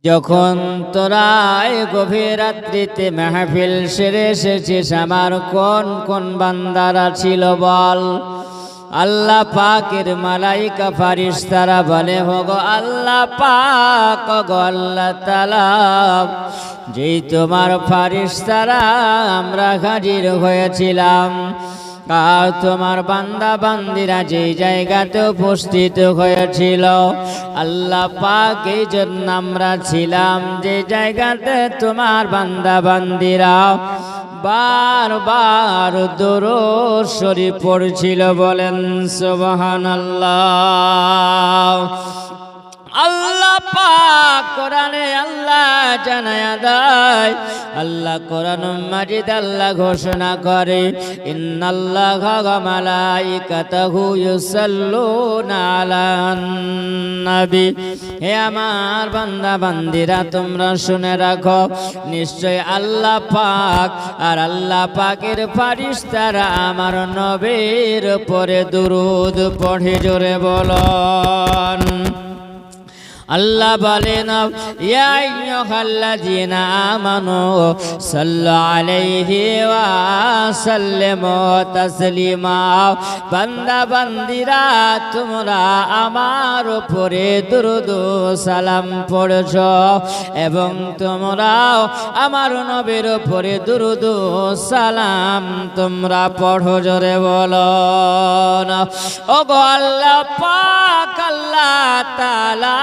যখন তোরা এই গভীর রাত্রিতে মাহফিল সেরে এসেছিস, আমার কোন কোন বান্দারা ছিল বল। আল্লাহ পাকের মালাইকা ফারিস্তারা বলে, হোগো আল্লাহ পাক, গো আল্লাহ তাআলা, যেই তোমার ফারিস্তারা আমরা হাজির হয়েছিলাম, আর তোমার বান্দা বান্দিরা যেই জায়গাতে উপস্থিত হয়েছিল, আল্লাহ পাক এই জন্য আমরা ছিলাম যে জায়গাতে তোমার বান্দা বান্দিরা বারবার দুরূদ শরীফ পড়ছিল। বলেন সুবহানাল্লাহ। আল্লাহ পাক কোরআনে আল্লাহ জানায়া দেয়, আল্লাহ কোরআন মাজিদ আল্লাহ ঘোষণা করে, ইন্নাল্লাহা ওয়া মালাইকাতাহু ইউসাল্লুনা আলান নবী। হে আমার বান্দা বান্দিরা, তোমরা শুনে রাখো, নিশ্চয় আল্লাহ পাক আর আল্লাহ পাকের ফেরেশতারা আমার নবীর উপরে দুরূদ পড়ে। জোরে বলুন। আল্লাহ বলেন, ইয়া আইয়ুহাল্লাযীনা আমানু সাল্লু আলাইহি ওয়া সাল্লিমু তাসলিমা। বান্দা বান্দিরা, তোমরা আমার উপরে দুরূদ সালাম পড়ছো এবং তোমরাও আমার নবীর উপরে দুরূদ সালাম তোমরা পড়ো। জোরে বলো। ওগো আল্লাহ পাক আল্লাহ তাআলা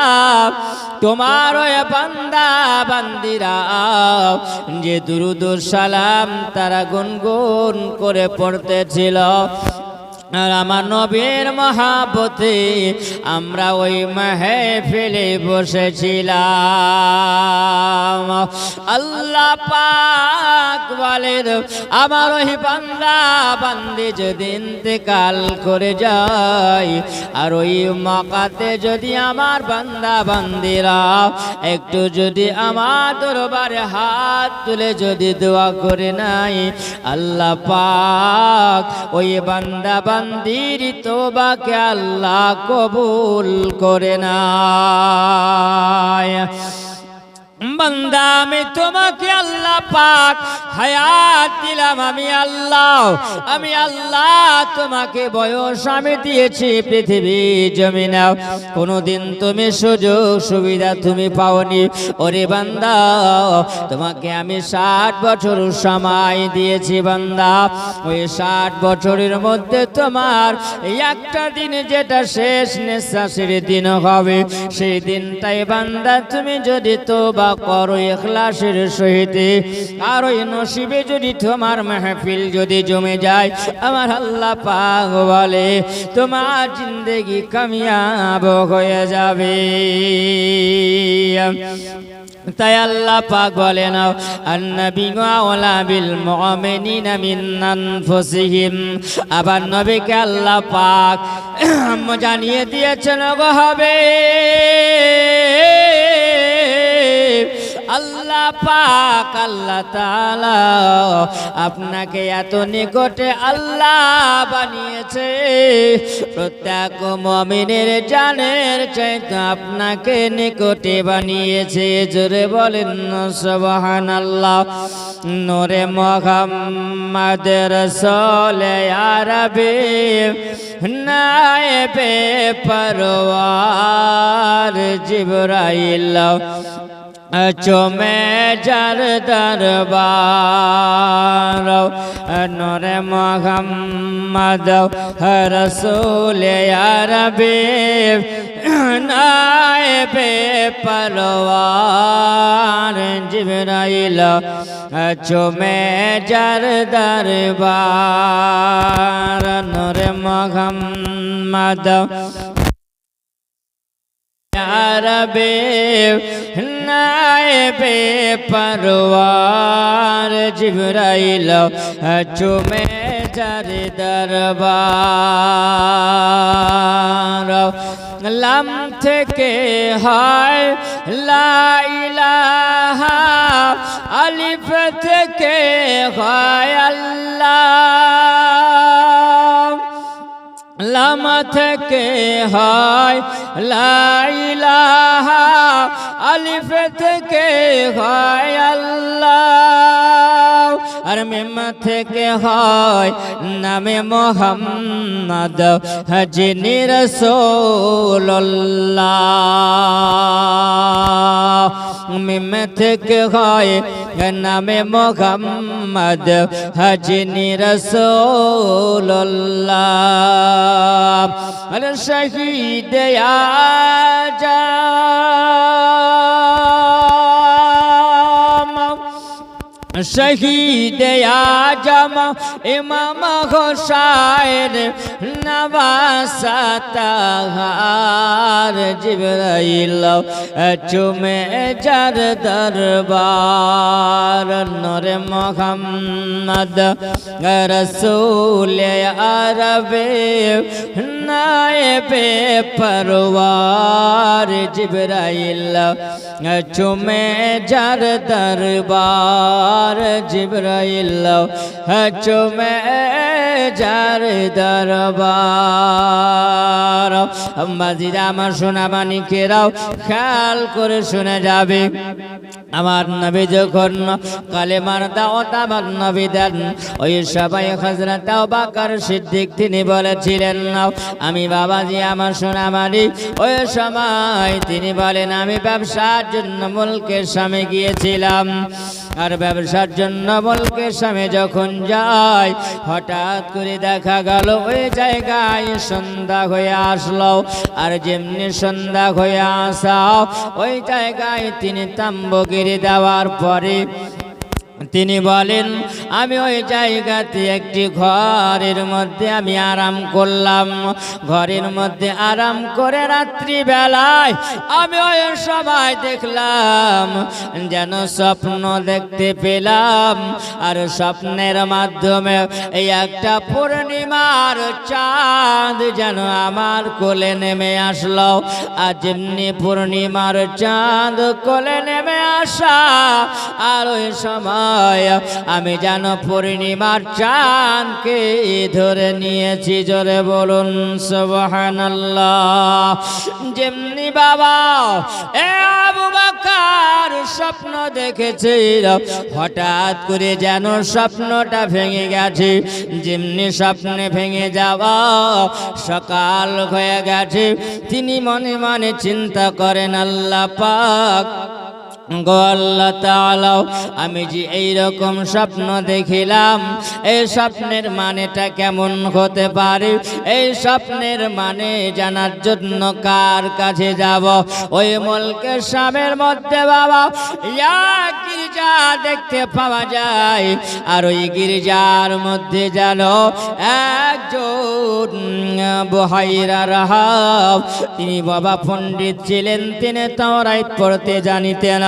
তোমার ওই বান্দা বান্দিরা যে দুরূদ সালাম তারা গুনগুন করে পড়তেছিল, আর আমার নবীর মহাব্বতে আমরা ওই মাহফিলে বসেছিলাম। আল্লাহ পাক বলেন, আমার ওই বান্দা বান্দি যদি ইন্তেকাল করে যায়, আর ওই মকাতে যদি আমার বান্দা বান্দিরা একটু যদি আমার দরবারে হাত তুলে যদি দোয়া করে নাই, আল্লাহ পাক ওই বান্দা বান্দির তওবাকে আল্লাহ কবুল করে নেয়। বান্দা, আমি তোমাকে আল্লাহ পাক হায়াত দিলাম, আমি আল্লাহ তোমাকে বয়স আমি দিয়েছি পৃথিবী জমিনে, কোনদিন তুমি সুযোগ সুবিধা তুমি পাওনি। ওরে বান্দা, তোমাকে আমি 60 বছর সময় দিয়েছি বান্দা, ওই 60 বছরের মধ্যে তোমার একটা দিন যেটা শেষ নিঃশ্বাসের দিন হবে, সেই দিনটাই বান্দা তুমি যদি তওবা করো ইখলাসের সহিত, আর ওই নসিবে যদি তোমার মাহফিল যদি জমে যায়, আমার আল্লাহ পাক বলে তোমার জিন্দেগি কামিয়াব হয়ে যাবে। তাই আল্লাহ পাক বলেন, আন-নাবিয়্যু আওলা বিল মুমিনিনা মিন আনফুসিহিম। আবার নবীকে আল্লাহ পাক জানিয়ে দিয়েছেন, গো হবে আল্লাহ পাক আল্লাহ তাআলা আপনাকে এত নিকটে আল্লাহ বানিয়েছে, প্রত্যেক মুমিনের জানের চাইতে আপনাকে নিকটে বানিয়েছে। জোরে বলেন সুবহানাল্লাহ। নূরে মুহাম্মদ রাসূল আরবি নায়েবে পরওয়ার জিবরাইল চমে যার দরবার, নূরে মুহাম্মদ রাসূল আরবি নায়েবে পরওয়ার জিবরাইল চমে যার দরবার, নূরে মুহাম্মদ আরবি নায়েবে পরওয়ার জিবরাইল চুমে যার দরবার। লাম থেকে হয় লা ইলাহা, আলিফ থেকে হয় আল্লাহ, লা লাম থেকে হয় লা ইলাহা, আলিফ থেকে হয় আল্লাহ, আর মিম থেকে হয় নামে মোহাম্মদ যিনি রাসূলুল্লাহ। মিম থেকে হয় নামে মোহাম্মদ যিনি রাসূলুল্লাহ। আর শহীদ আজম, শহীদ আজম ইমাম হোসাইন নওয়াসাতাহার জিবরাইল চুমে যার দরবার, নূরে মুহাম্মদ রাসূল আরবে নায়েবে পরওয়ার, জিবরাইল চুমে যার দরবার, জিবরাইল চুমে যার দরবার। মাজিরা আমার সোনা মানিকেরাও খেয়াল করে শুনে যাবে, আমার নবী যখন কালেমার দাওয়াত আমার নবী দেন, ওই সবাই হযরত আবু বকর সিদ্দিক তিনি বলেছিলেন, আমি বাবাজি আমার সোনা মানিক, ওই সময় তিনি বলেন আমি ব্যবসার জন্য মুলকের সামনে গিয়েছিলাম, আর ব্যবসার জন্য মুলকের সামনে যখন যাই হঠাৎ করে দেখা গেল ওই জায়গায় সন্ধ্যা হয়ে আসলো, আর যেমনি সন্ধ্যা হয়ে আসা ওই জায়গায় তিনি তাম্বুগিরি দেওয়ার পরে তিনি বলেন আমি ওই জায়গাতে একটি ঘরের মধ্যে আমি আরাম করলাম, ঘরের মধ্যে আরাম করে রাত্রি বেলায় আমি ওই সময় দেখলাম যেন স্বপ্ন দেখতে পেলাম, আর স্বপ্নের মাধ্যমে এই একটা পূর্ণিমার চাঁদ যেন আমার কোলে নেমে আসলো, আর যেমনি পূর্ণিমার চাঁদ কোলে নেমে আসা, আর ওই সময় আমি যেন পূর্ণিমার চাঁদকে ধরে নিয়েছি, জোরে বলুন সুবহানাল্লাহ। যেমনি বাবা এ আবু বকর স্বপ্ন দেখেছে, হঠাৎ করে যেন স্বপ্নটা ভেঙে গেছে, যেমনি স্বপ্নে ভেঙে যাওয়া সকাল হয়ে গেছে, তিনি মনে মনে চিন্তা করেন আল্লাহ পাক গো আল্লাহ তাআলা, আমি যে এইরকম স্বপ্ন দেখিলাম এই স্বপ্নের মানেটা কেমন হতে পারে, এই স্বপ্নের মানে জানার জন্য কার কাছে যাব? ওই মুলকের সামের মধ্যে বাবা এক গির্জা দেখতে পাওয়া যায়, আর ওই গির্জার মধ্যে যেন একজন বুহাইরা রাহাব, তিনি বাবা পণ্ডিত ছিলেন, তিনি তাওরাত পড়তে জানিতেন,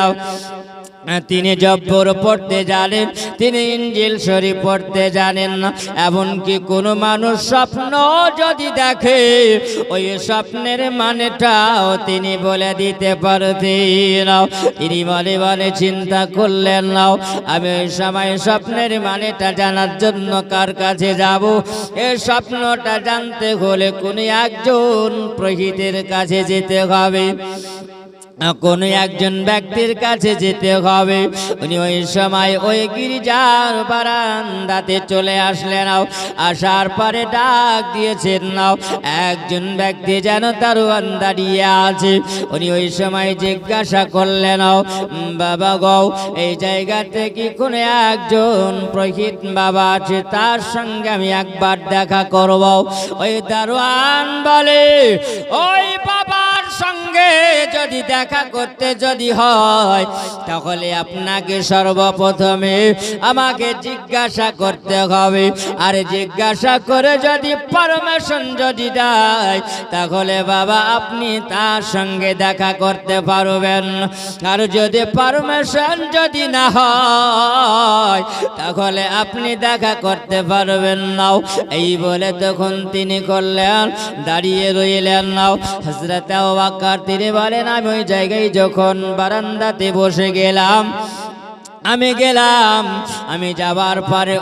তিনি জব্বর পড়তে জানেন, তিনি ইনজিল শরীফ পড়তে জানেন না। এমনকি কোনো মানুষ স্বপ্ন যদি দেখে ওই স্বপ্নের মানেটাও তিনি বলে দিতে পারতেন। তিনি মনে মনে চিন্তা করলেন, নাও আমি ওই সময় স্বপ্নের মানেটা জানার জন্য কার কাছে যাব? এই স্বপ্নটা জানতে হলে কোনো একজন পুরোহিতের কাছে যেতে হবে, কোনো একজন ব্যক্তির কাছে যেতে হবে। উনি ওই সময় ওই গির্জার বারান্দাতে চলে আসলেন, আসার পরে ডাক দিয়েছেন, নাও একজন ব্যক্তি যেন তার দাঁড়িয়ে আছে। উনি ওই সময় জিজ্ঞাসা করলেন, বাবা গো এই জায়গাতে কি কোনো একজন পুরোহিত বাবা আছে, তার সঙ্গে আমি একবার দেখা করব? ওই দারোয়ান বলে, ওই বাবার সঙ্গে যদি দেখা করতে যদি হয় তাহলে আপনাকে সর্বপ্রথমে আমাকে জিজ্ঞাসা করতে হবে, আর জিজ্ঞাসা করে যদি পারমিশন যদি দেয় তাহলে বাবা আপনি তার সঙ্গে দেখা করতে পারবেন, আর যদি পারমিশন যদি না হয় তাহলে আপনি দেখা করতে পারবেন না। এই বলে তখন তিনি করলেন, দাঁড়িয়ে রইলেন। নাও হযরত আবু বকর তিনি বলেন, আমি ওই জায়গায় যখন বারান্দাতে বসে গেলাম, আমি গেলাম, আমি যাবার পরে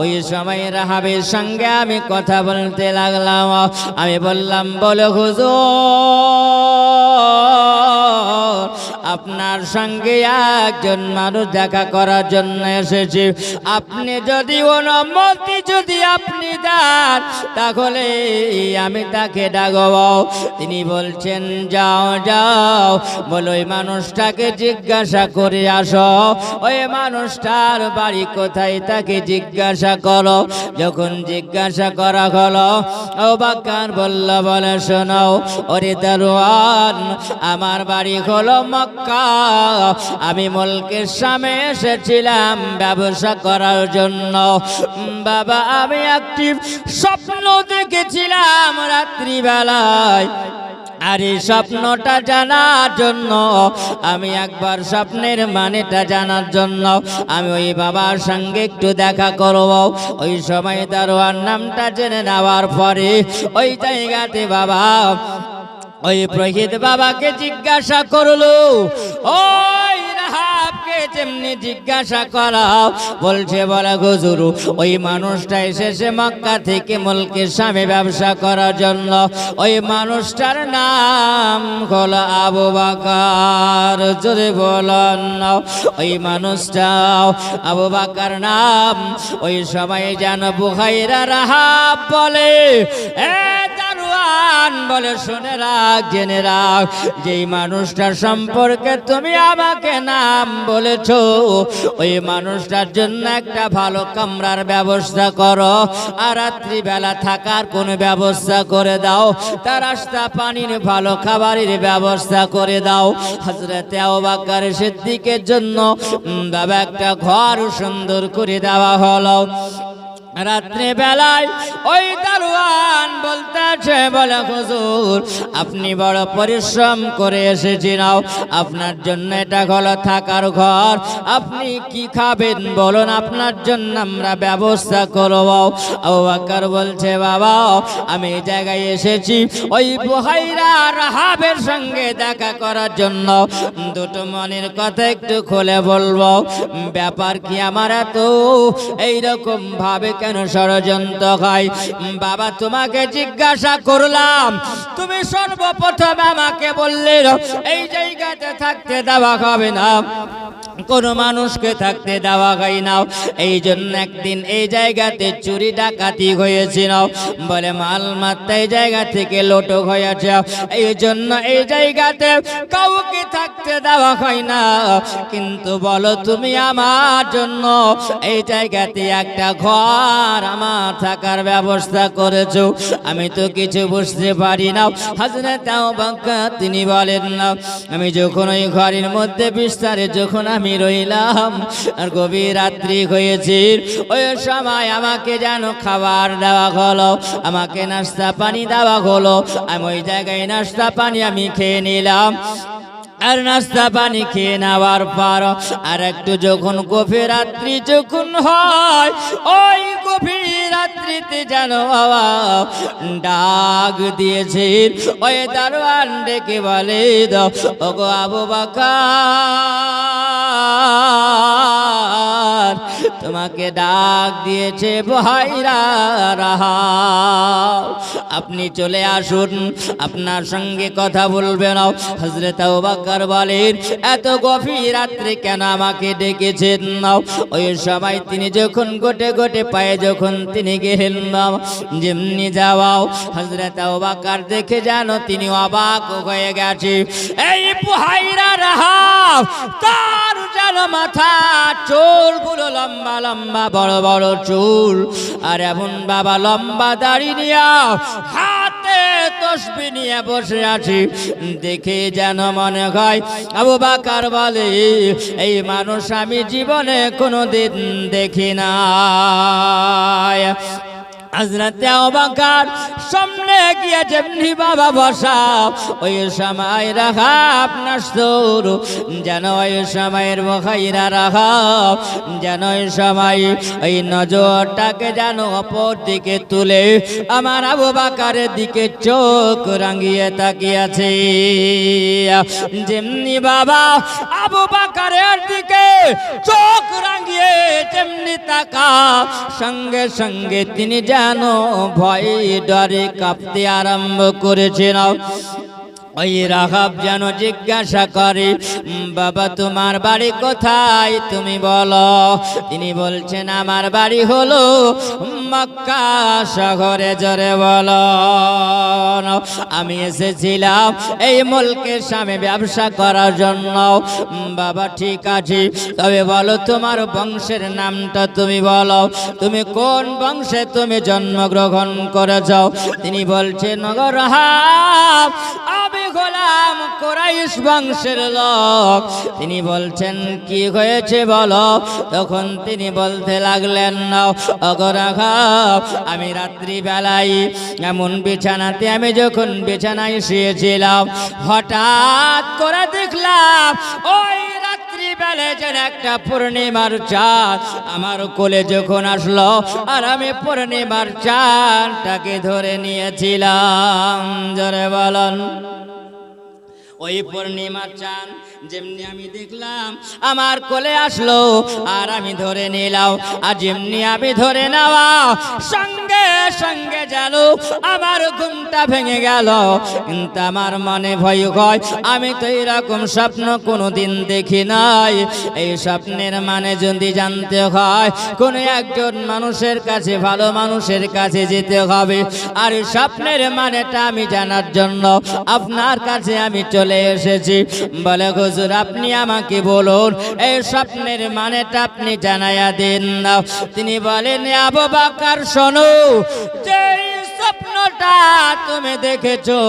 ওই সময় রাহাবের সঙ্গে আমি কথা বলতে লাগলাম। আমি বললাম, বলো হুজুর, আপনার সঙ্গে একজন মানুষ দেখা করার জন্য এসেছি, আপনি যদি অনুমতি যদি আপনি দেন তাহলে আমি তাকে ডাকব। তিনি বলছেন, যাও যাও, বলো ওই মানুষটাকে জিজ্ঞাসা করে আসো, ওই মানুষটার বাড়ি কোথায় তাকে জিজ্ঞাসা করো। যখন জিজ্ঞাসা করা হলো, আবু বকর বলল, বলে শোনাও, ওরে দারোয়ান, আমার বাড়ি হলো মক্কা, আমি মুলকের সামনে এসেছিলাম ব্যবসা করার জন্য। বাবা, আমি একটি স্বপ্ন দেখেছিলাম রাত্রিবেলায়, আর এই স্বপ্নটা জানার জন্য আমি একবার স্বপ্নের মানেটা জানার জন্য আমি ওই বাবার সঙ্গে একটু দেখা করব। ওই সময় দারোয়ান নামটা জেনে নেওয়ার পরে ওই জায়গাতে বাবা ওই প্রহিত বাবাকে জিজ্ঞাসা করলো, ওই রাহাবকে যেমনি জিজ্ঞাসা করা বলছে, বলে হুজুর, ওই মানুষটা এসেছে মক্কা থেকে মুলকের সামনে ব্যবসা করার জন্য, ওই মানুষটার নাম হলো আবু বকর। জোরে বলেন না, ওই মানুষটা আবু বকর নাম। ওই সময় যেন বুখাইরা রাহাব বলে, বলে শুনে রাখ, জেনে রাখ, যেই মানুষটার সম্পর্কে তুমি আমাকে নাম বলেছো, ওই মানুষটার জন্য একটা ভালো কামরার ব্যবস্থা করো, আর রাত্রিবেলা থাকার কোনো ব্যবস্থা করে দাও, তার রাস্তা পানির ভালো খাবারের ব্যবস্থা করে দাও। হযরতে আবু বকর সিদ্দিকের জন্য বাবা একটা ঘর সুন্দর করে দেওয়া হলো। রাত্রে বেলায় ওই দারোয়ান বলতেছে, বলে হুজুর, আপনি বড় পরিশ্রম করে এসেছেন, আপনার জন্য এটা হলো থাকার ঘর, আপনি কি খাবেন বলুন, আপনার জন্য আমরা ব্যবস্থা করব। আবু বকর বলছে, বাবা, আমি এই জায়গায় এসেছি ওই বুখাইরা রাহাবের সঙ্গে দেখা করার জন্য, দুটো মনের কথা একটু খুলে বলবো, ব্যাপার কি আমার এত এইরকম ভাবে কেন ষড়যন্ত্র হয়? বাবা, তোমাকে জিজ্ঞাসা করলাম, তুমি সর্বপ্রথম আমাকে বললে এই জায়গাতে থাকতে দেওয়া হবে না, কোন মানুষকে থাকতে দেওয়া হয় না, এই জন্য একদিন এই জায়গাতে চুরি ডাকাতি হয়েছিল, বলে মাল মাত্রা এই জায়গা থেকে লোটক হয়েছে, এই জন্য এই জায়গাতে কাউকে থাকতে দেওয়া হয় না। কিন্তু বলো, তুমি আমার জন্য এই জায়গাতে একটা ঘর আমার থাকার ব্যবস্থা করেছো, আমি তো কিছু বুঝতে পারি না। হযরত আবু বকর তিনি বলেন, না, আমি যখন ওই ঘরের মধ্যে বিস্তারে যখন আমি রইলাম, আর গভীর রাত্রি হয়েছে, ওই সময় আমাকে যেন খাবার দেওয়া হলো, আমাকে নাস্তা পানি দেওয়া হলো, আমি ওই জায়গায় নাস্তা পানি আমি খেয়ে নিলাম। আর নাস্তা পানি খেয়ে নেওয়ার পর আর একটু যখন গভীর রাত্রি যখন হয়, ওই গভীর রাত্রিতে যেন বাবা ডাক দিয়েছে, ওই দারোয়ান ডেকে বলে, ওগো আবু বকর, তোমাকে ডাক দিয়েছে বুখাইরা রাহাব, আপনি চলে আসুন, আপনার সঙ্গে কথা বলবেন। হযরত আবু বকর বলেন, এত গভীর রাত্রে কেন আমাকে ডেকেছেন? ওই সময় তিনি যখন গোটে গোটে পায়ে যখন তিনি গেলেন, যেমনি যাওয়াও হযরত আবু বকর দেখে যেন তিনি অবাক হয়ে গেছে, এই বুখাইরা রাহাব, তার যেন মাথা চুলগুলো লম্বা লম্বা বড় বড় চুল, আর এমন বাবা লম্বা দাড়ি নিয়ে হাতে তসবিহ নিয়ে বসে আছি, দেখে যেন মনে হয়। আবু বকর বলে, এই মানুষ আমি জীবনে কোনোদিন দেখি না। হযরতে আবু বকর সামনে গিয়ে যেমনি বাবা বসা, ওই সময় রাহাব নাসুর যেন ওই সময়ের মুখাইরা রাহাব যেন ওই সময় ওই নজরটাকে যেন অপর দিকে তুলে আমার আবু বকরের দিকে চোখ রাঙিয়ে তাকিয়েছে। যেমনি বাবা আবু বকরের দিকে চোখ রাঙিয়ে যেমনি তাকা, সঙ্গে সঙ্গে তিনি যেন ভয়ে ডরে কাঁপতে আরম্ভ করেছেন। ওই রাহাব যেন জিজ্ঞাসা করে, বাবা তোমার বাড়ি কোথায় তুমি বলো। তিনি বলছেন আমার বাড়ি হলো মক্কা শহরে। জোরে বলো। আমি এসেছিলাম এই মুলকের সামনে ব্যবসা করার জন্য। বাবা ঠিক আছে, তবে বলো তোমার বংশের নামটা তুমি বলো, তুমি কোন বংশে তুমি জন্মগ্রহণ করেছ। তিনি বলছেন রাহাব আমি গোলাম কুরাইশ বংশের লোক। তিনি বলছেন কি হয়েছে বলো। তখন তিনি বলতে লাগলেন না ওগো রাহাব, আমি রাত্রি বেলায় এমন বিছানাতে আমি যখন বিছানায় শুয়েছিলাম, হঠাৎ করে দেখলাম ওই রাত্রি বেলায় যেন একটা পূর্ণিমার চাঁদ আমার কোলে যখন আসলো, আর আমি পূর্ণিমার চাঁদটাকে ধরে নিয়েছিলাম। জোরে বলুন। ওই পূর্ণিমার চাঁদ যেমনি আমি দেখলাম আমার কোলে আসলো আর আমি ধরে নিলাম, আর যেমনি আমি ধরে নেওয়া সঙ্গে সঙ্গে যেন আমার ঘুমটা ভেঙে গেল। কিন্তু আমার মনে ভয় হয়, আমি তো এরকম স্বপ্ন কোনোদিন দেখি নাই। এই স্বপ্নের মানে যদি জানতে হয় কোনো একজন মানুষের কাছে, ভালো মানুষের কাছে যেতে হবে। আর স্বপ্নের মানেটা আমি জানার জন্য আপনার কাছে আমি চলে এসেছি। বলে হুজুর আপনি আমাকে বলুন এই স্বপ্নের মানেটা আপনি জানাইয়া দিন না। তিনি বলেন আবু বকর শোনো, যে স্বপ্নটা তুমি দেখেছো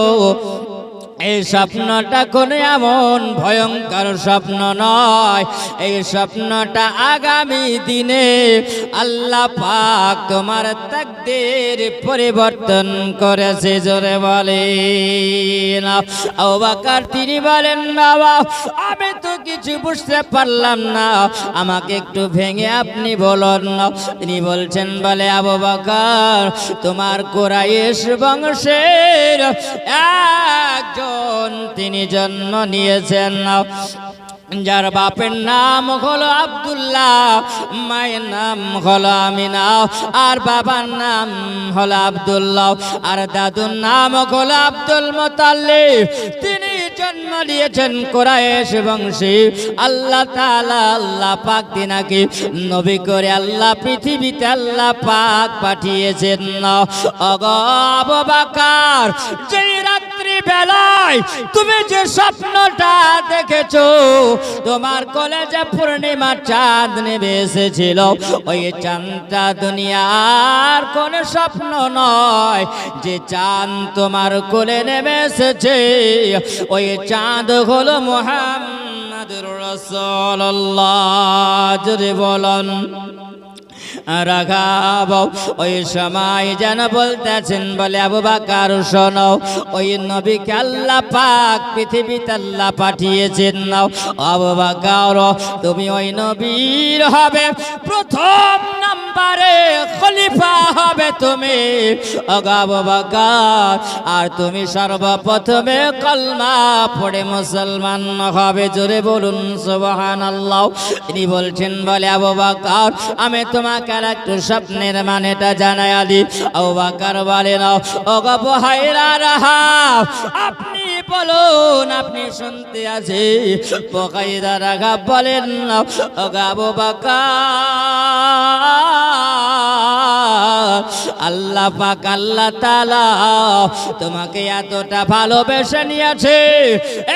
এই স্বপ্নটা কোনো এমন ভয়ঙ্কর স্বপ্ন নয়। এই স্বপ্নটা আগামী দিনে আল্লাহ পাক তোমার তাকদীর পরিবর্তন করেছে। জোরে বলেন। আবু বকর তিনি বলেন বাবা আমি তো কিছু বুঝতে পারলাম না, আমাকে একটু ভেঙে আপনি বলুন না। তিনি বলছেন বলে আবু বকর তোমার কুরাইশ বংশের একজন তিনি জন্ম নিয়েছেন, যার বাপের নাম হলো আব্দুল্লাহ, মায়ের নাম হলো আমিনা, আর বাবার নাম হলো আব্দুল্লাহ, আর দাদুর নাম হলো আব্দুল মুতাল্লিব। তিনি জন্ম নিয়েছেন কুরাইশ বংশী। আল্লাহ তাআলা আল্লাহ পাক তিনাকে নবী করে আল্লাহ পৃথিবীতে আল্লাহ পাক পাঠিয়েছেন। ওগো আবু বকর যেই রাত্রি বেলায় তুমি যে স্বপ্নটা দেখেছো, তোমার কলেজে পূর্ণিমার চাঁদ নেমে এসেছিল, ওই চাঁদটা দুনিয়ার কোন স্বপ্ন নয়। যে চাঁদ তোমার কোলে নেমে এসেছে ওই চাঁদ হলো মুহাম্মদুর রাসূলুল্লাহ। যদি বলেন রাঘব ওই সময় যেন বলতেছেন বলে আবু বকর শোনো, ওই নবীকে আল্লাহ পাক পৃথিবীতে আল্লাহ পাঠিয়েছেন। আবু বকর তুমি ওই নবীর হবে প্রথম নাম্বারে খলিফা হবে তুমি। আবু বকর আর তুমি সর্বপ্রথমে কলমা পড়ে মুসলমান হবে। জোরে বলুন সুবহানাল্লাহ। তিনি বলছেন বলে আবু বকর আমি তোমাকে একটু স্বপ্নের মানেটা জানাইয়া দি। আবু বকর বলেন ও গো বুহাইরা রাহাব আপনি বলুন, আপনি শুনতে আছি। বুহাইরা রাহাব বলেন ও গো আবু বকর আল্লাহ পাক আল্লাহ তাআলা তোমাকে এতটা ভালোবেসে নিয়েছে।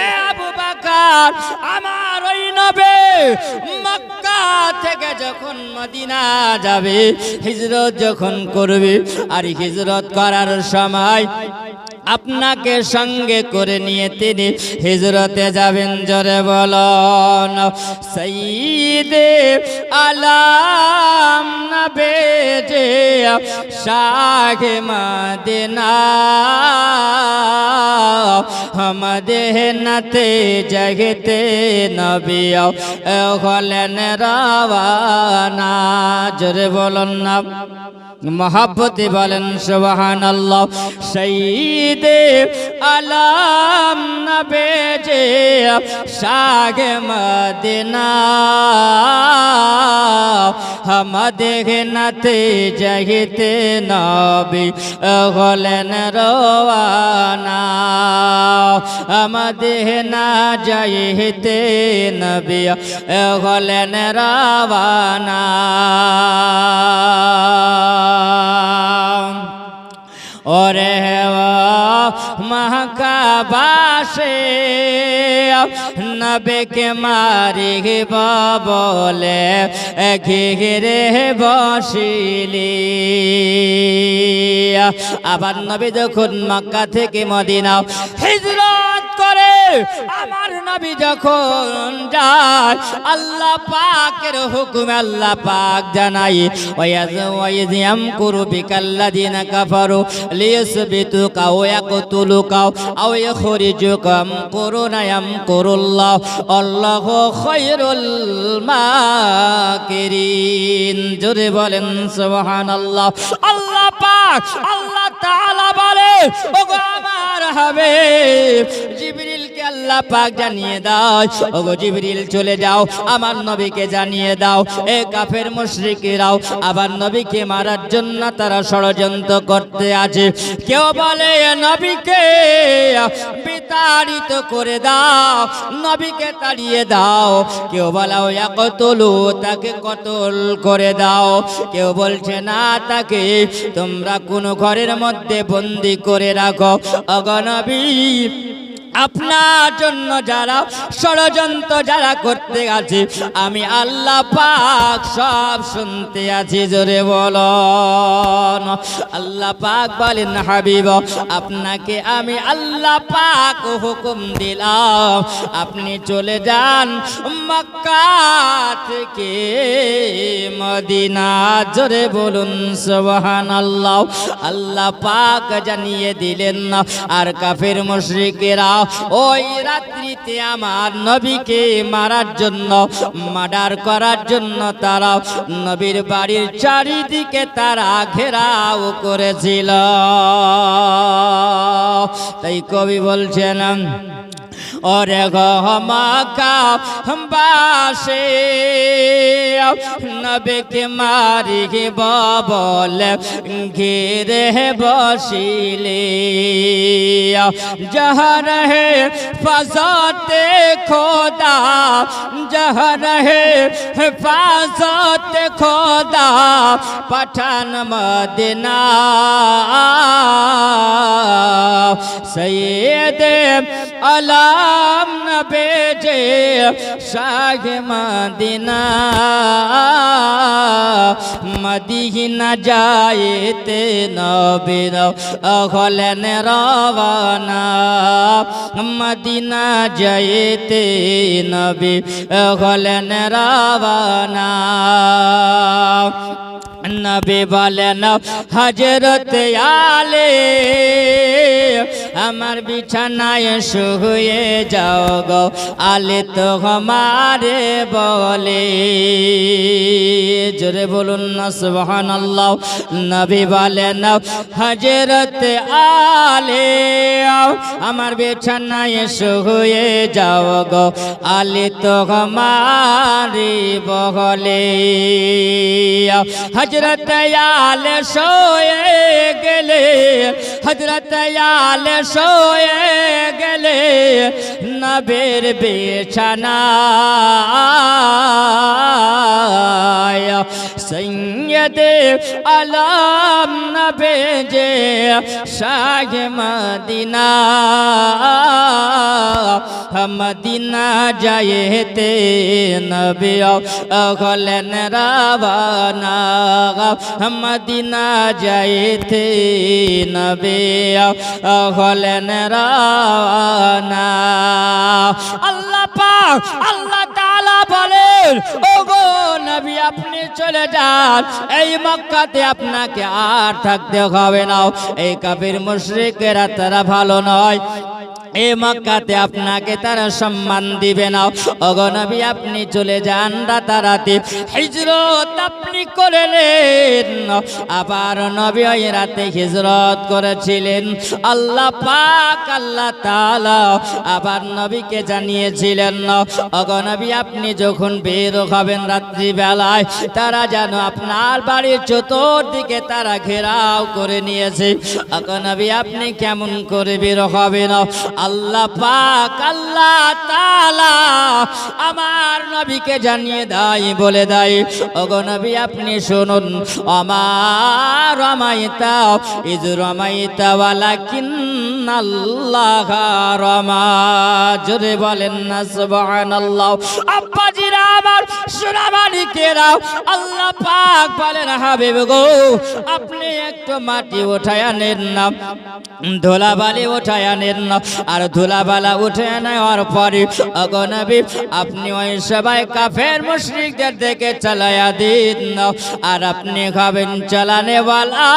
এ আবু বকর আমার ওই নবী মক্কা থেকে যখন মদিনা যাবে, হিজরত যখন করবে, আর হিজরত করার সময় আপনাকে সঙ্গে করে নিয়ে তিনি হিজরতে যাবেন। জোরে বলুন সাইয়্যিদে আলাম নবীজি শাহে মদিনা মদিনাতে জগতে নবী হলেন রওয়ানা। জোরে বলুন না মহাব্বতে বলেন সুবহানাল্লাহ। সাইয়্যিদে আলাম নবীজি শাহে মদিনা মদিনাতে জগতে নবী হলেন রওয়ানা মদিনা জগতে নবী হলেন রওয়ানা। ওরে মহাকাবাসে নবীকে মারিব বলে ঘিরে বসিলি। আবার নবী যখন মক্কা থেকে মদিনা হিজরত করে, আমার নবী যখন যায় আল্লাহ পাকের হুকুমে আল্লাহ পাক জানাই ওয়াইয়ামকুরু বিকাল্লাযিনা কাফারু লিয়াসবিতুকা ওয়া ইয়াকতুলুকা আও ইখরিজুকা ইয়ামকুরুনা ইয়ামকুরুল্লাহ আল্লাহু খায়রুল মাকিরিন। জোরে বলেন সুবহানাল্লাহ। আল্লাহ পাক আল্লাহ তাআলা বলে ওগো আমার হাবিব জিবরিলকে আল্লাহ পাক জানিয়ে দাও, ওগো জিবরিল চলে যাও আমার নবীকে জানিয়ে দাও এ কাফের মুশরিকরাও আবার নবীকে মারার জন্য তারা ষড়যন্ত্র করতে আছে। কেউ বলে নবীকে বিতাড়িত করে দাও, নবীকে তাড়িয়ে দাও। কেউ বলে ইয়াকতুলু তাকে কতল করে দাও। কেউ বলছে না তাকে তোমরা কোন ঘরের মধ্যে বন্দী করে রাখো। ওগো নবী আপনার জন্য যারা ষড়যন্ত্র যারা করতে আছে আমি আল্লাহ পাক সব শুনতে আছি। জোরে বলুন আল্লাহ পাক বলেন হাবিব আপনাকে আমি আল্লাহ পাক হুকুম দিলাম আপনি চলে যান মক্কা থেকে মদিনা। জোরে বলুন সুবহানাল্লাহ। আল্লাহ পাক জানিয়ে দিলেন না আর কাফের মুশরিকেরা ওই রাত্রিতে আমার নবীকে মারার জন্য মার্ডার করার জন্য তারা নবীর বাড়ির চারিদিকে তারা ঘেরাও করেছিল। তাই কবি বলছেন ওরে গো মক্কাবাসী নবীকে মারিব বলে ঘিরে বসিলে जहाँ रहे हिफाजते खुदा, जहाँ रहे हिफाजते खुदा पठान मदीना सैयद आलम नबी शाह मदीना मदीना जाएते नबी हलेन रवाना मदीना जाएते नबी हलेन रवाना। नबी বলেন হযরত আলী আমার বিছানায় শুয়ে যাও গো আলী তো আমারে বলে। জোরে বলুন না সুবহানাল্লাহ। নবী বলেন হযরত আলী আমার বিছানায় শুয়ে যাও গো আলী তো আমারে বলে। हजरत आल सोए गले हजरत आल सोए गले नबीर बिछाना सैयद আলম না ভেজে শাহ মদিনা মদিনা যাইতে নবী হলেন রাবানা মদিনা যাইতে নবী হলেন রাবানা আল্লাহ পাক আল্লাহ তাআলা বলেন ওগো নবী আপনি চলে যান এই মক্কাতে আপনাকে আর থাকতে হবে না এই কাফির মুশরিকেরা তারা ভালো নয় এই মক্কাতে আপনাকে তারা সম্মান দিবে না ওগো নবী আপনি চলে যান রাতারাতি হিজরত আপনি করলেন আবার নবী ওই রাতে হিজরত করেছিলেন আল্লাহ পাক আল্লাহ তাআলা আবার নবীকে জানিয়েছিলেন ওগো নবী আপনি যখন বের হবেন রাত্রি বেলায় তারা যেন আপনার বাড়ির চতুর্দিকে তারা ঘেরাও করে নিয়েছে ওগো নবী আপনি কেমন করে বের হবেন আল্লাহ পাক আল্লাহ তাআলা আমার নবীকে জানিয়ে দেয় বলে দেয় ওগো নবী আপনি শুনুন আমার রমাইতা ইজ রমাইতা ওয়ালাকিন্নাল্লাহ রমা জোরে বলেন না সুবহানাল্লাহ আব্বাজিরা আমার সোনামানিকেরা আল্লাহ পাক বলেন হাবিব গো আপনি একটু মাটি উঠায় আনেন না ধুলাবালি উঠায় আনেন না আর ধুলাবালা উঠে নেওয়ার পরে ওগো নবী আপনি ওই সবাই কাফের মুশরিকদের দিকে চালায়া দিন আর আপনি খাবেন চালানে ওয়ালা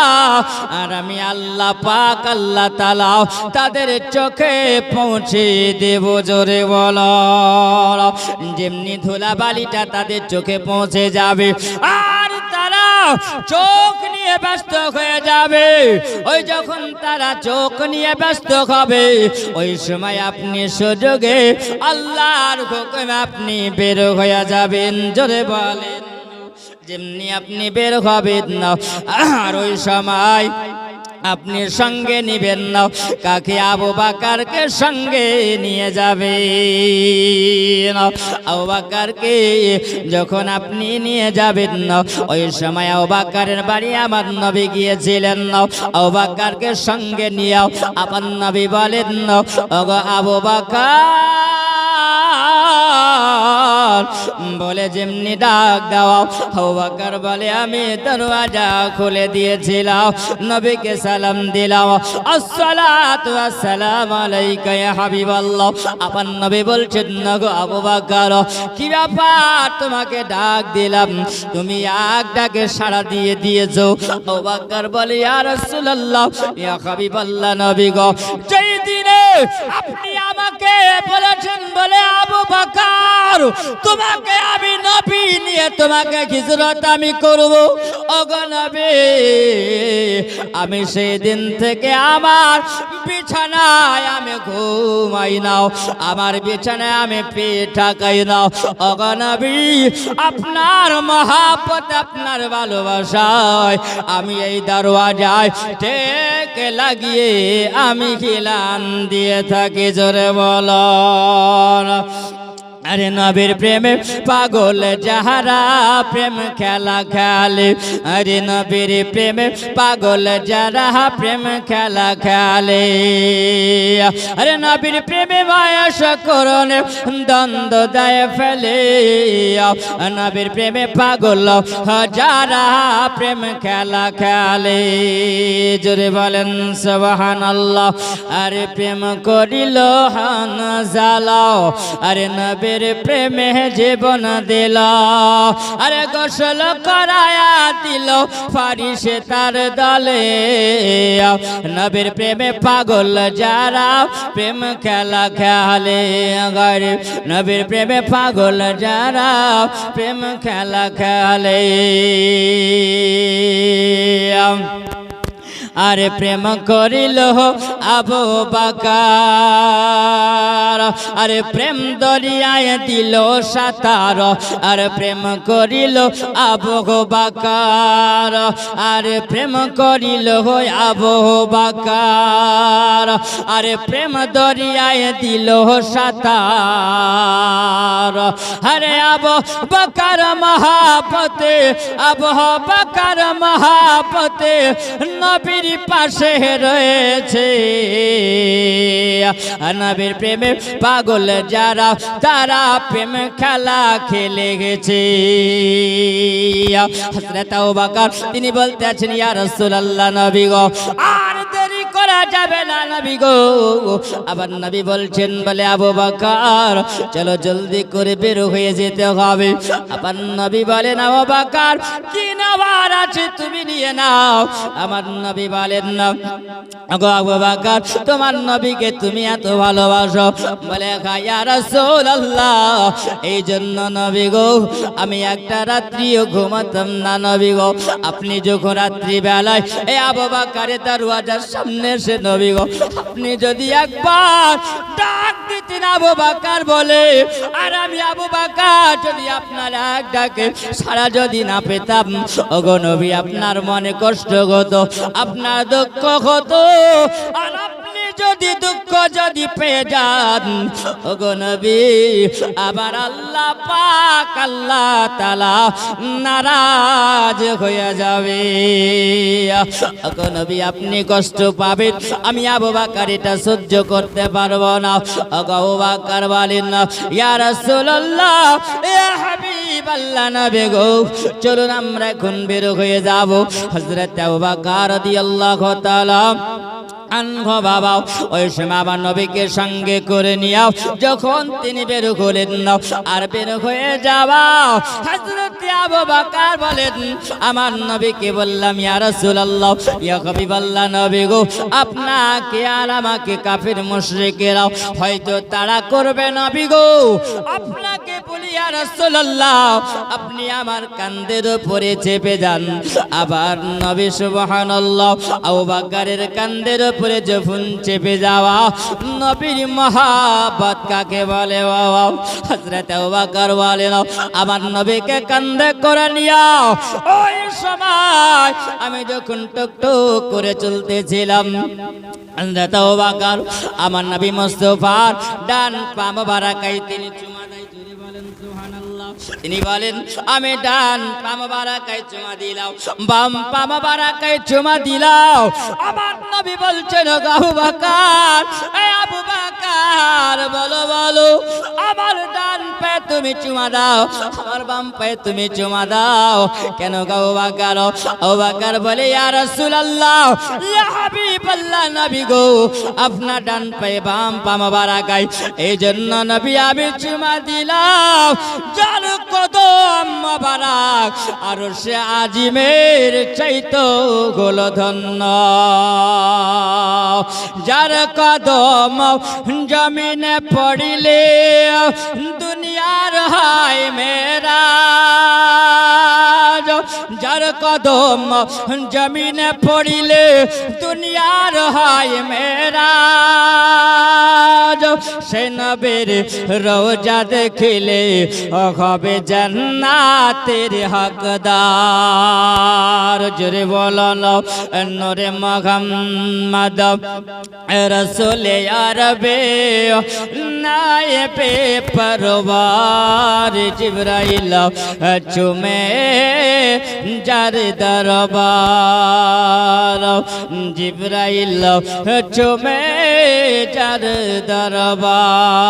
আর আমি আল্লাহ পাক আল্লাহ তাআলা তাদের চোখে পৌঁছে দেব জোরে বলো যেমনি ধুলাবালিটা তাদের চোখে পৌঁছে যাবে আর তারা চোখ নিয়ে ব্যস্ত হয়ে যাবে ওই যখন তারা চোখ নিয়ে ব্যস্ত হবে ওই সময় আপনি সুযোগে আল্লাহর হুকুমে আপনি বের হয়ে যাবেন জোরে বলেন যেমনি আপনি বের হবেন না আর ওই সময় আপনি সঙ্গে নিবেন না কাকে আবু বকরকে সঙ্গে নিয়ে যাবে আবু বকরকে যখন আপনি নিয়ে যাবেন না ওই সময় আবু বকরের বাড়ি আমার নবী গিয়েছিলেন না আবু বকরকে সঙ্গে নিয়ে আমার নবী বলেন না ওগো আবু বকর বলে যেমনি ডাক দাও আবু বকর বলে আমি দরওয়াজা খুলে দিয়েছিলাম নবীকে সালাম দিলাম আসসালাতু ওয়াসসালামু আলাইকা ইয়া হাবিবাল্লাহ আপন নবী বলছেন না গো আবু বকর কি ব্যাপার তোমাকে ডাক দিলাম তুমি এক ডাকে সাড়া দিয়ে দিয়েছো আবু বকর বলে ইয়া রাসূলুল্লাহ ইয়া হাবিবাল্লাহ নবী গো যেই দিনে আপনি আমাকে বলেছেন বলে আবু বকর তোমাকে আমি নবী নিয়ে তোমাকে হিজরত আমি করব ওগো নবী আমি সেই দিন থেকে আমার বিছানায় আমি ঘুমাই নাও আমার বিছানায় আমি পেট ঠাকাই নাও ওগো নবী আপনার মহব্বত আপনার ভালোবাসায় আমি এই দরওয়াজায় ঠেকে লাগিয়ে আমি খিলান দিয়ে থাকি জোরে বলো আরে নবীর প্রেমে পাগল যাহারা প্রেম খেলা খেলে আরে নবীর প্রেমে পাগল যারা প্রেম খেলা খেলে আরে নবীর প্রেমে বয়স করনে দ্বন্দ্ব দেয় ফেলে নবীর প্রেমে পাগল যারা প্রেম খেলা খেলে জোরে বলেন সুবহানাল্লাহ আরে প্রেম করিল হান জালাও আরে নবীর প্রেমে জীবন দিল আরে গোসল করায়া দিল ফারিসে তার দলে নবীর প্রেমে পাগল যারা প্রেম খেলা খেলে আরে নবীর প্রেমে পাগল যারা প্রেম খেলা খেলে আরে প্রেম করিল আবু বকর আরে প্রেম দরিয়ায় দিল সাঁতার আরে প্রেম করিল আবু বকর আরে প্রেম করিল আবু বকর আরে প্রেম দরিয়ায় দিল সাঁতার আরে আবু বকর মহাপতে আবু বকর মহাপতে নবীর পাশে রয়েছে নবীর প্রেমে পাগল যারা তারা প্রেম খেলা খেলে গেছে হযরত আবু বকর তিনি বলতে আছেন ইয়া রাসূলুল্লাহ নবী গো আর দেরি করা যাবে না নবী গো আবার নবী বলছেন বলে আবু বকর চলো জলদি করে বের হয়ে যেতে হবে আবার নবী বলেন আবু বকর কি নেওয়ার আছে তুমি নিয়ে নাও আমার নবী বলেন না গো আবু বকর তোমার নবীকে তুমি এত ভালোবাসো বলে ইয়া রাসূলুল্লাহ এই জন্য নবী গো আমি একটা রাত্রিও ঘুমাতাম না নবী গো আপনি যখন রাত্রি বেলায় এই আবু বকরের দরওয়াজার সামনে এসে নবী গো আপনি যদি একবার ডাক দিতেন আবু বকর বলে আর আমি আবু বকর যদি আপনার এক ডাকে সারা যদি না পেতাম ওগো নবী আপনার মনে কষ্ট হতো আপনার দুঃখ হতো আর আপনি যদি দুঃখ যদি পেয়ে যান ওগো নবী আবার আল্লাহ পাক আল্লাহ তাআলা নারাজ হয়ে যাবে ওগো নবী আপনি কষ্ট পাবেন আমি আবু বকর এটা সহ্য করতে পারবো না ওগো আবু বকর বলেন না ইয়া রাসূলুল্লাহ ইয়া হাবিবাল্লাহ নবী গো চলুন আমরা এখন বের হয়ে যাব হযরত আবু বকর রাদিয়াল্লাহু তাআলা আনহু বাবা ওই সময় আমার নবীকে সঙ্গে করে নিয়ে যখন তিনি বের হলেন আর বের হয়ে যাওয়া হযরত আবু বকর বলেন আমার নবীকে বললাম ইয়া রাসূলুল্লাহ ইয়া হাবিবাল্লাহ নবী গো আপনাকে আর আমাকে কাফির মুশরিকেরা হয়তো তাড়া করবে নবী গো আপনাকে বলি ইয়া রাসূলুল্লাহ আপনি আমার কাঁধের উপরে চেপে যান আবার নবী সুবহানাল্লাহ আবু বকরের কাঁধের উপরে যখন চেপে যাওয়া নবীর মহাব্বত কাকে বলে বাবা হযরত আবু বকর বলেন আমার নবীকে কাঁধে করে নিয়া ওই সময় আমি যখন টুকটুক করে চলতেছিলাম হযরত আবু বকর আমার নবী মুস্তাফার ডান পা মোবারকায় তিনি চুমা দেয় জোরে বলেন সুবহানাল্লাহ তিনি বলেন আমি ডান পা মোবারকায় চুমা দিলাম বাম পা মোবারকায় চুমা দিলাম আমার নবী বলছেন আবু বকর এ আবু বকর বলো বলো আমার ডান পায়ে তুমি চুমা দাও আমার বাম পায়ে তুমি চুমা দাও কেন আবু বকর আবু বকর বলে ইয়া রাসূলুল্লাহ ইয়া হাবিবাল্লাহ নবী গো আপনার ডান পায়ে বাম পা মোবারকায় এই জন্য নবী আমি চুমা দিলাম যার কদম মোবারক আরশে আজিমের চাইতো গোল ধন্য যার কদম জমিনে পড়িলে দুনিয়ার হায় মেরা যার কদম জমিনে পড়িলে দুনিয়ার হায় মেরা সে নবীর রওজা দেখিলে হবে জান্নাতের হকদার জোরে বলো নূরে মুহাম্মদ রাসূলে আরবে নায়েবে পরওয়ার জিবরাইল চুমে যার দরবার জিবরাইল চুমে যার দরবার